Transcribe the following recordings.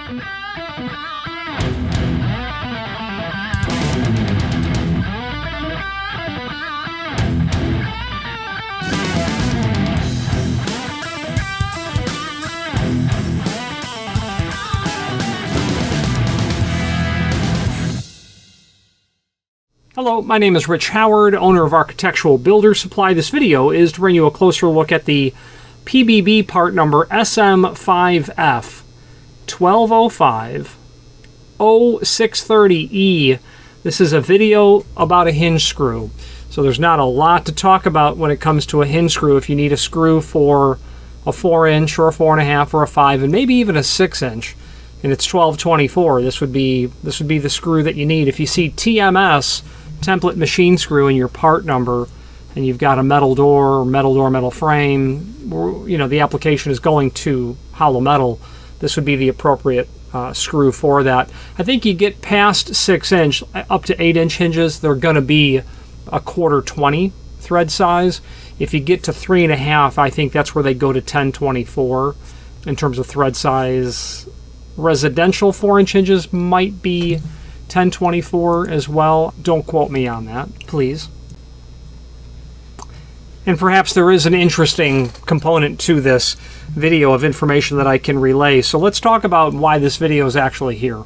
Hello, my name is Rich Howard, owner of Architectural Builder Supply. This video is to bring you a closer look at the PBB part number SM5F12050630E. This is a video about a hinge screw. So there's not a lot to talk about when it comes to a hinge screw. If you need a screw for a 4-inch or a 4.5 or a 5 and maybe even a 6-inch, and it's 1224, this would be the screw that you need. If you see TMS, template machine screw, in your part number, and you've got a metal door, metal frame, or, you know, the application is going to hollow metal, this would be the appropriate screw for that. I think you get past 6-inch, up to 8-inch hinges, they're going to be a 1/4-20 thread size. If you get to 3.5, I think that's where they go to 1024 in terms of thread size. Residential 4-inch hinges might be 1024 as well. Don't quote me on that, please. And perhaps there is an interesting component to this video of information that I can relay. So let's talk about why this video is actually here.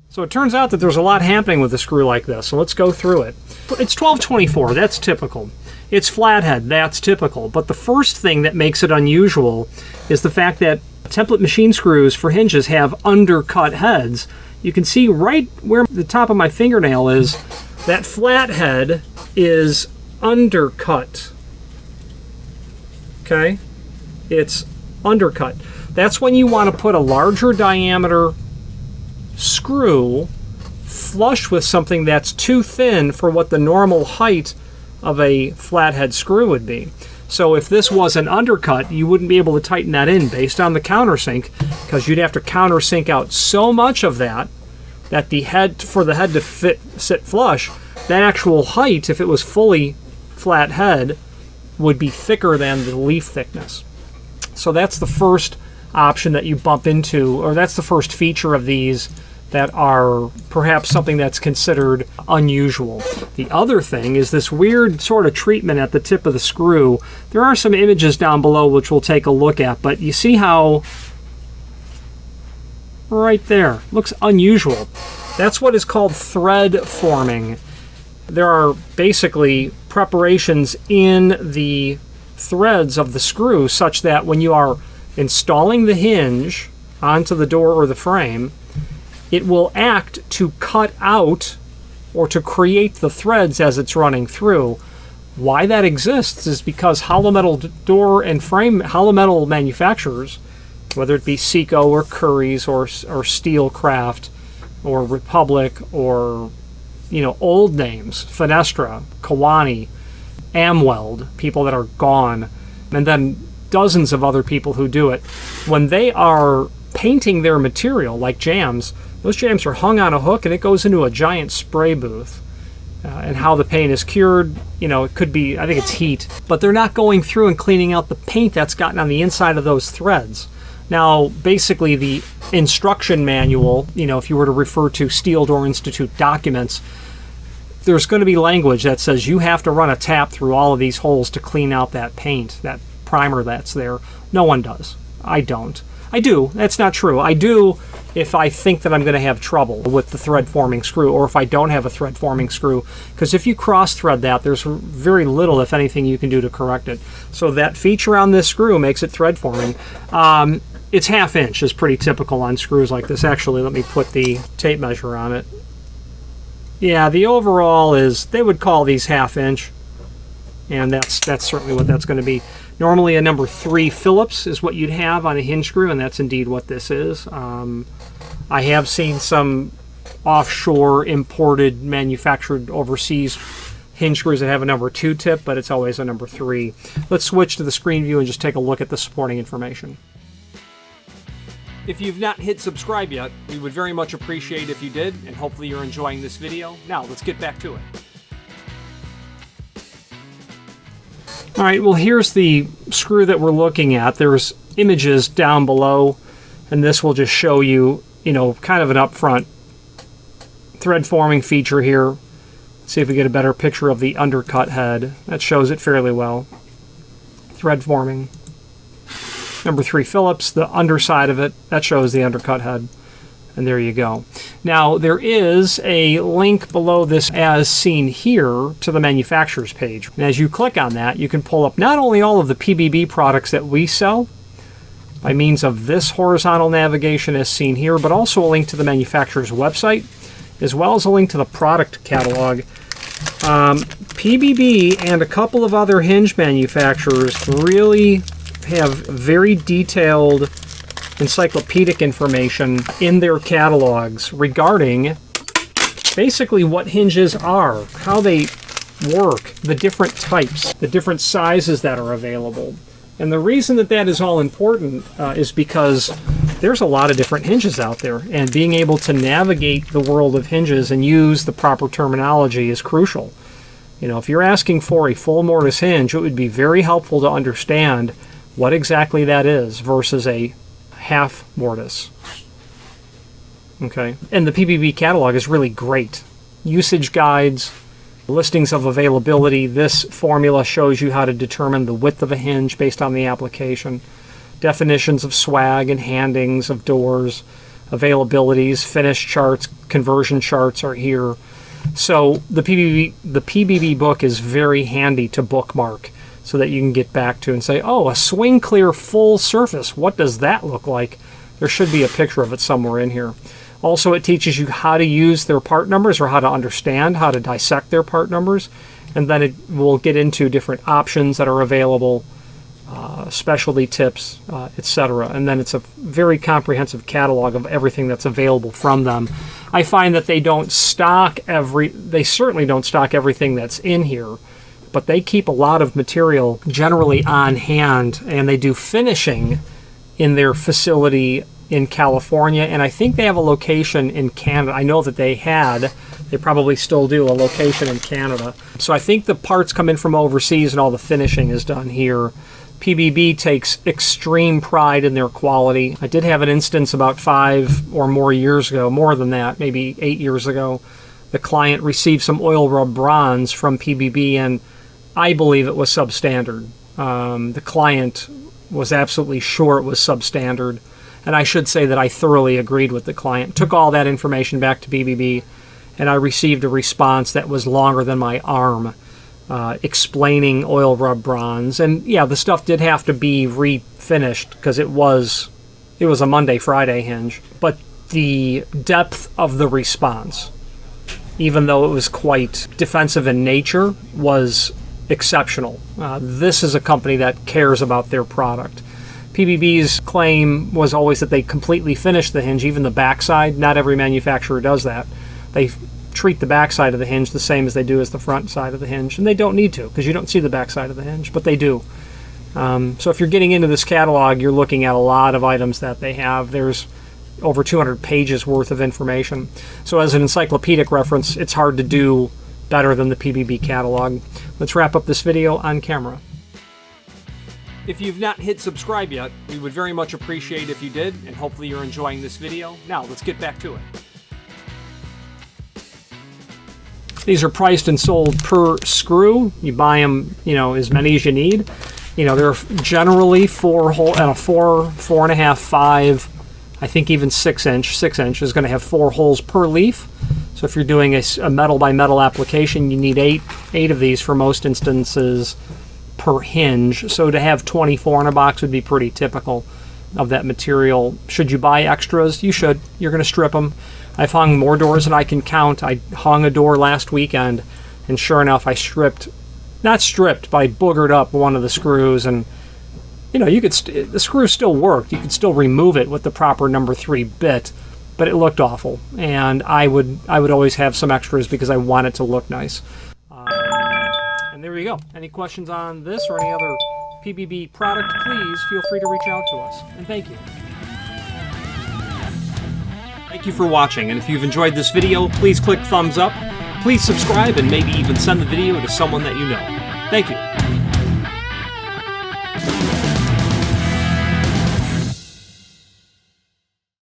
So it turns out that there's a lot happening with a screw like this. So let's go through it. It's 1224, that's typical. It's flathead, that's typical. But the first thing that makes it unusual is the fact that template machine screws for hinges have undercut heads. You can see right where the top of my fingernail is, that flathead is undercut. Okay? It's undercut. That's when you want to put a larger diameter screw flush with something that's too thin for what the normal height of a flathead screw would be. So if this was an undercut, you wouldn't be able to tighten that in based on the countersink, because you'd have to countersink out so much of that the head, for the head to sit flush, that actual height, if it was fully flat head, would be thicker than the leaf thickness. So that's the first option that you bump into, or that's the first feature of these that are perhaps something that's considered unusual. The other thing is this weird sort of treatment at the tip of the screw. There are some images down below which we'll take a look at, but you see how right there looks unusual. That's what is called thread forming. There are basically preparations in the threads of the screw such that when you are installing the hinge onto the door or the frame, it will act to cut out or to create the threads as it's running through. Why that exists is because hollow metal door and frame, hollow metal manufacturers, whether it be Seco or Curry's or Steelcraft or Republic or, you know, old names, Fenestra, Kawani, Amweld, people that are gone, and then dozens of other people who do it, when they are painting their material like jams, those jams are hung on a hook and it goes into a giant spray booth. And how the paint is cured, you know, it could be, I think it's heat, but they're not going through and cleaning out the paint that's gotten on the inside of those threads. Now, basically the instruction manual, you know, if you were to refer to Steel Door Institute documents, there's going to be language that says you have to run a tap through all of these holes to clean out that paint, that primer that's there. No one does. I don't. I do. That's not true. I do if I think that I'm going to have trouble with the thread forming screw, or if I don't have a thread forming screw, because if you cross thread that, there's very little, if anything, you can do to correct it. So that feature on this screw makes it thread forming. It's 1/2 inch is pretty typical on screws like this. Actually, let me put the tape measure on it. Yeah, the overall is, they would call these 1/2 inch, and that's certainly what that's going to be. Normally a number 3 Phillips is what you'd have on a hinge screw, and that's indeed what this is. I have seen some offshore imported, manufactured overseas hinge screws that have a number 2 tip, but it's always a number 3. Let's switch to the screen view and just take a look at the supporting information. If you've not hit subscribe yet, we would very much appreciate if you did, and hopefully you're enjoying this video. Now, let's get back to it. All right, well, here's the screw that we're looking at. There's images down below And this will just show you, you know, kind of an upfront thread forming feature here. See if we get a better picture of the undercut head. That shows it fairly well. Thread forming. Number 3 Phillips, the underside of it, that shows the undercut head. And there you go. Now, there is a link below this as seen here to the manufacturer's page. And as you click on that, you can pull up not only all of the PBB products that we sell by means of this horizontal navigation as seen here, but also a link to the manufacturer's website, as well as a link to the product catalog. PBB and a couple of other hinge manufacturers really have very detailed encyclopedic information in their catalogs regarding basically what hinges are, how they work, the different types, the different sizes that are available. And the reason that that is all important is because there's a lot of different hinges out there, and being able to navigate the world of hinges and use the proper terminology is crucial. You know, if you're asking for a full mortise hinge, it would be very helpful to understand what exactly that is versus a half mortise. Okay, and the PBB catalog is really great. Usage guides, listings of availability. This formula shows you how to determine the width of a hinge based on the application. Definitions of swag and handings of doors, availabilities, finish charts, conversion charts are here. So the PBB book is very handy to bookmark so that you can get back to and say, oh, a swing clear full surface, what does that look like? There should be a picture of it somewhere in here. Also, it teaches you how to use their part numbers, or how to understand, how to dissect their part numbers, and then it will get into different options that are available, specialty tips, etc. And then it's a very comprehensive catalog of everything that's available from them. I find that they certainly don't stock everything that's in here, but they keep a lot of material generally on hand, and they do finishing in their facility in California, and I think they have a location in Canada. I know that they probably still do, a location in Canada. So I think the parts come in from overseas and all the finishing is done here. PBB takes extreme pride in their quality. I did have an instance about 5 or more years ago, more than that, maybe 8 years ago. The client received some oil rub bronze from PBB, and I believe it was substandard. The client was absolutely sure it was substandard. And I should say that I thoroughly agreed with the client. Took all that information back to PBB, and I received a response that was longer than my arm, explaining oil rub bronze. And yeah, the stuff did have to be refinished because it was a Monday-Friday hinge. But the depth of the response, even though it was quite defensive in nature, was exceptional. This is a company that cares about their product. PBB's claim was always that they completely finish the hinge, even the backside. Not every manufacturer does that. They treat the backside of the hinge the same as they do as the front side of the hinge, and they don't need to, because you don't see the backside of the hinge, but they do. So if you're getting into this catalog, you're looking at a lot of items that they have. There's over 200 pages worth of information. So as an encyclopedic reference, it's hard to do better than the PBB catalog. Let's wrap up this video on camera. If you've not hit subscribe yet, we would very much appreciate if you did, and hopefully you're enjoying this video. Now, let's get back to it. These are priced and sold per screw. You buy them, as many as you need. They're generally 4 hole and a 4, 4.5, 5, I think even 6 inch. 6 inch is going to have 4 holes per leaf. So if you're doing a metal by metal application, you need 8 of these for most instances per hinge. So to have 24 in a box would be pretty typical of that material. Should you buy extras? You should. You're going to strip them. I've hung more doors than I can count. I hung a door last weekend, and sure enough, I not stripped, but I boogered up one of the screws, and the screw still worked. You could still remove it with the proper number 3 bit, but it looked awful, and I would always have some extras because I want it to look nice. And there you go. Any questions on this or any other PBB product, please feel free to reach out to us. And thank you. Thank you for watching, and if you've enjoyed this video, please click thumbs up, please subscribe, and maybe even send the video to someone that you know. Thank you.